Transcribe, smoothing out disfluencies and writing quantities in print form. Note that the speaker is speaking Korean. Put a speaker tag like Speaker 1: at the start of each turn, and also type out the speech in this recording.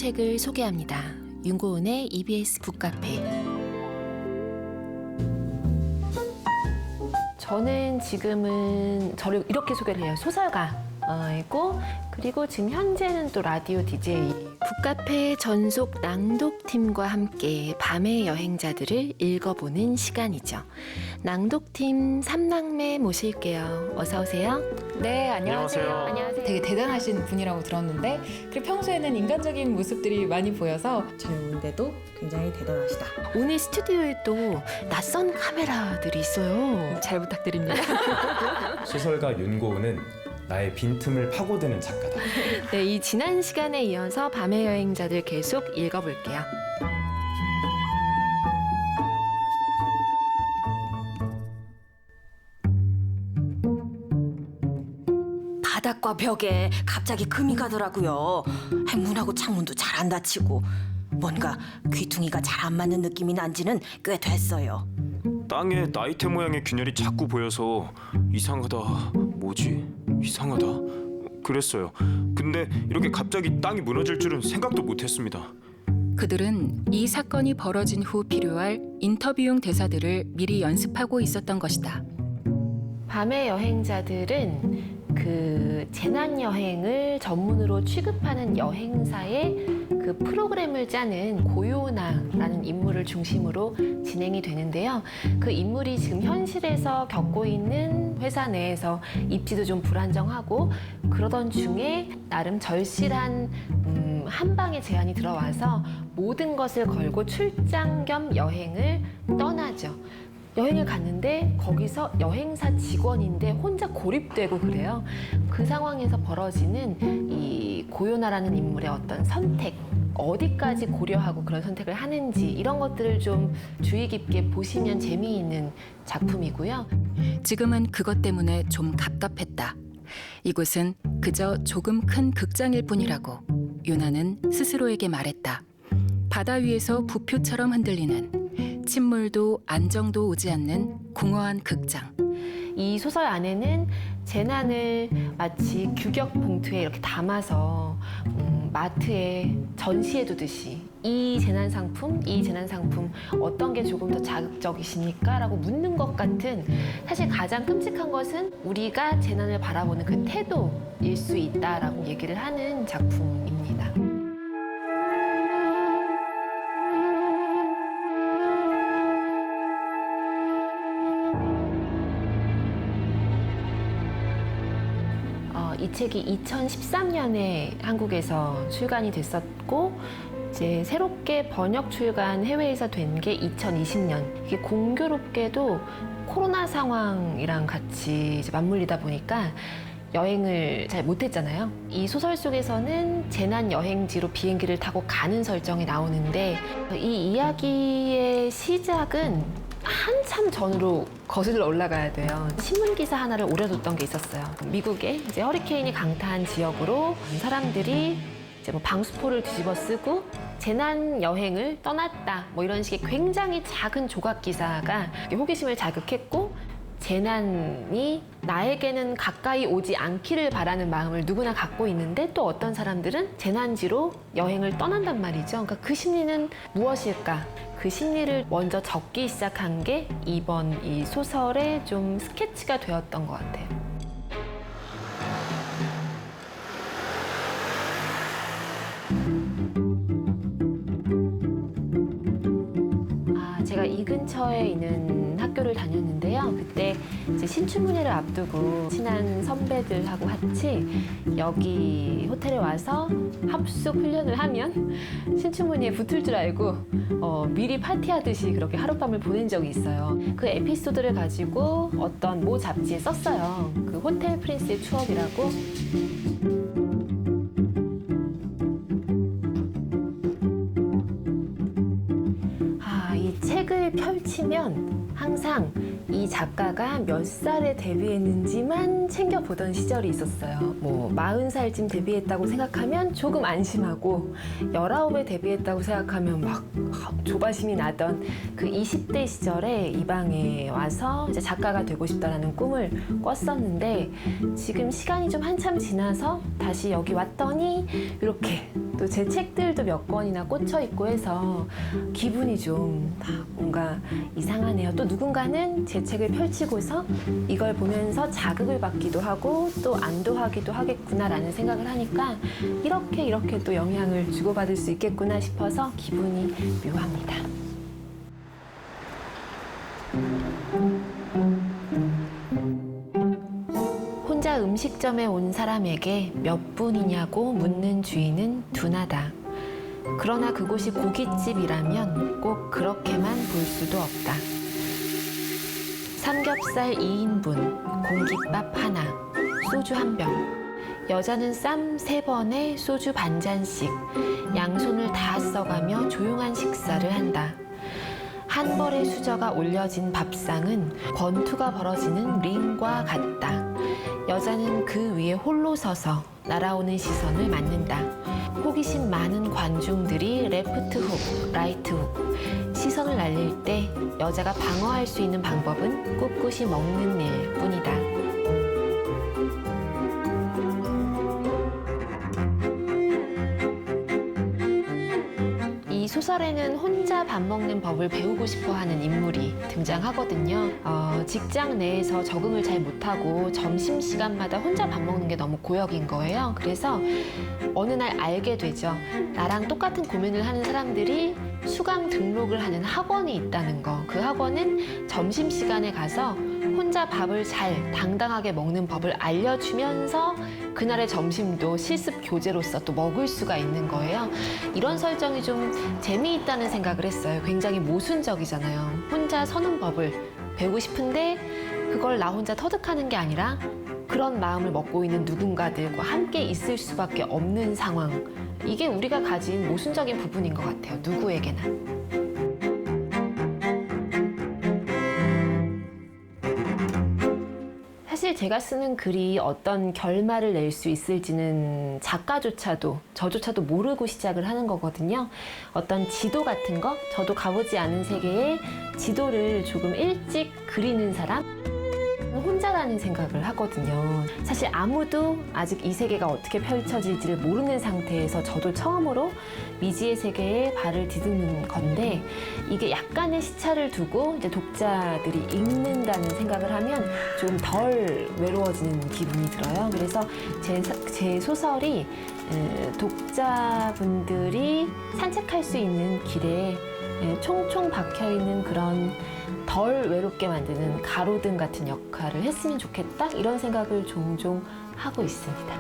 Speaker 1: 책을 소개합니다. 윤고은의 EBS 북카페. 저는 지금은 저를 이렇게 소개를 해요. 소설가이고 그리고 지금 현재는 또 라디오 DJ. 북카페 전속 낭독팀과 함께 밤의 여행자들을 읽어보는 시간이죠. 낭독팀 삼남매 모실게요. 어서 오세요.
Speaker 2: 네, 안녕하세요.
Speaker 1: 안녕하세요.
Speaker 2: 되게 대단하신 분이라고 들었는데 그리고 평소에는 인간적인 모습들이 많이 보여서
Speaker 3: 젊은데도 굉장히 대단하시다.
Speaker 1: 오늘 스튜디오에 또 낯선 카메라들이 있어요. 잘 부탁드립니다.
Speaker 4: 소설가 윤고은은 나의 빈틈을 파고드는 작가다.
Speaker 1: 네, 이 지난 시간에 이어서 밤의 여행자들 계속 읽어볼게요.
Speaker 5: 바닥과 벽에 갑자기 금이 가더라고요. 문하고 창문도 잘 안 닫히고 뭔가 귀퉁이가 잘 안 맞는 느낌이 난 지는 꽤 됐어요.
Speaker 6: 땅에 나이테 모양의 균열이 자꾸 보여서 이상하다. 뭐지? 이상하다. 그랬어요. 근데 이렇게 갑자기 땅이 무너질 줄은 생각도 못했습니다.
Speaker 7: 그들은 이 사건이 벌어진 후 필요할 인터뷰용 대사들을 미리 연습하고 있었던 것이다.
Speaker 1: 밤의 여행자들은 그 재난 여행을 전문으로 취급하는 여행사의 그 프로그램을 짜는 고요나라는 인물을 중심으로 진행이 되는데요. 그 인물이 지금 현실에서 겪고 있는 회사 내에서 입지도 좀 불안정하고 그러던 중에 나름 절실한 한 방의 제안이 들어와서 모든 것을 걸고 출장 겸 여행을 떠나죠. 여행을 갔는데 거기서 여행사 직원인데 혼자 고립되고 그래요. 그 상황에서 벌어지는 이 고요나라는 인물의 어떤 선택, 어디까지 고려하고 그런 선택을 하는지 이런 것들을 좀 주의 깊게 보시면 재미있는 작품이고요.
Speaker 7: 지금은 그것 때문에 좀 갑갑했다. 이곳은 그저 조금 큰 극장일 뿐이라고 유나는 스스로에게 말했다. 바다 위에서 부표처럼 흔들리는 침몰도 안정도 오지 않는 공허한 극장.
Speaker 1: 이 소설 안에는 재난을 마치 규격 봉투에 이렇게 담아서 마트에 전시해 두듯이 이 재난 상품 어떤 게 조금 더 자극적이십니까? 라고 묻는 것 같은, 사실 가장 끔찍한 것은 우리가 재난을 바라보는 그 태도일 수 있다라고 얘기를 하는 작품입니다. 이 책이 2013년에 한국에서 출간이 됐었고 이제 새롭게 번역 출간 해외에서 된 게 2020년. 이게 공교롭게도 코로나 상황이랑 같이 이제 맞물리다 보니까 여행을 잘 못했잖아요. 이 소설 속에서는 재난 여행지로 비행기를 타고 가는 설정이 나오는데 이 이야기의 시작은 한참 전으로 거슬러 올라가야 돼요. 신문 기사 하나를 오려뒀던 게 있었어요. 미국에 이제 허리케인이 강타한 지역으로 사람들이 이제 뭐 방수포를 뒤집어 쓰고 재난 여행을 떠났다. 뭐 이런 식의 굉장히 작은 조각 기사가 호기심을 자극했고, 재난이 나에게는 가까이 오지 않기를 바라는 마음을 누구나 갖고 있는데 또 어떤 사람들은 재난지로 여행을 떠난단 말이죠. 그러니까 그 심리는 무엇일까? 그 심리를 먼저 적기 시작한 게 이번 이 소설의 좀 스케치가 되었던 것 같아요. 제가 이 근처에 있는 학교를 다녔는데요. 그때 이제 신춘문예를 앞두고 친한 선배들하고 같이 여기 호텔에 와서 합숙 훈련을 하면 신춘문예에 붙을 줄 알고 미리 파티하듯이 그렇게 하룻밤을 보낸 적이 있어요. 그 에피소드를 가지고 어떤 모 잡지에 썼어요. 그 호텔 프린스의 추억이라고. 이 책을 펼치면 항상 이 작가가 몇 살에 데뷔했는지만 챙겨보던 시절이 있었어요. 뭐 40살쯤 데뷔했다고 생각하면 조금 안심하고 19에 데뷔했다고 생각하면 막 조바심이 나던 그 20대 시절에 이 방에 와서 이제 작가가 되고 싶다라는 꿈을 꿨었는데 지금 시간이 좀 한참 지나서 다시 여기 왔더니 이렇게 또 제 책들도 몇 권이나 꽂혀 있고 해서 기분이 좀 뭔가 이상하네요. 또 누군가는 제 책을 펼치고서 이걸 보면서 자극을 받기도 하고 또 안도하기도 하겠구나라는 생각을 하니까 이렇게 또 영향을 주고받을 수 있겠구나 싶어서 기분이 묘합니다. 혼자 음식점에 온 사람에게 몇 분이냐고 묻는 주인은 둔하다. 그러나 그곳이 고깃집이라면 꼭 그렇게만 볼 수도 없다. 삼겹살 2인분, 공깃밥 하나, 소주 한 병. 여자는 쌈 3번에 소주 반잔씩, 양손을 다 써가며 조용한 식사를 한다. 한 벌의 수저가 올려진 밥상은 권투가 벌어지는 링과 같다. 여자는 그 위에 홀로 서서 날아오는 시선을 맞는다. 호기심 많은 관중들이 레프트 훅, 라이트 훅. 시선을 날릴 때 여자가 방어할 수 있는 방법은 꿋꿋이 먹는 일 뿐이다. 이 소설에는 혼자 밥 먹는 법을 배우고 싶어 하는 인물이 등장하거든요. 직장 내에서 적응을 잘 못하고 점심시간마다 혼자 밥 먹는 게 너무 고역인 거예요. 그래서 어느 날 알게 되죠. 나랑 똑같은 고민을 하는 사람들이 수강 등록을 하는 학원이 있다는 거. 그 학원은 점심시간에 가서 혼자 밥을 잘 당당하게 먹는 법을 알려주면서 그날의 점심도 실습 교재로서 또 먹을 수가 있는 거예요. 이런 설정이 좀 재미있다는 생각을 했어요. 굉장히 모순적이잖아요. 혼자 서는 법을 배우고 싶은데 그걸 나 혼자 터득하는 게 아니라 그런 마음을 먹고 있는 누군가들과 함께 있을 수밖에 없는 상황. 이게 우리가 가진 모순적인 부분인 것 같아요. 누구에게나. 사실 제가 쓰는 글이 어떤 결말을 낼 수 있을지는 작가조차도 저조차도 모르고 시작을 하는 거거든요. 어떤 지도 같은 거, 저도 가보지 않은 세계의 지도를 조금 일찍 그리는 사람? 혼자라는 생각을 하거든요. 사실 아무도 아직 이 세계가 어떻게 펼쳐질지를 모르는 상태에서 저도 처음으로 미지의 세계에 발을 디디는 건데 이게 약간의 시차를 두고 이제 독자들이 읽는다는 생각을 하면 좀 덜 외로워지는 기분이 들어요. 그래서 제 소설이 독자분들이 산책할 수 있는 길에 총총 박혀있는 그런 덜 외롭게 만드는 가로등 같은 역할을 했으면 좋겠다 이런 생각을 종종 하고 있습니다.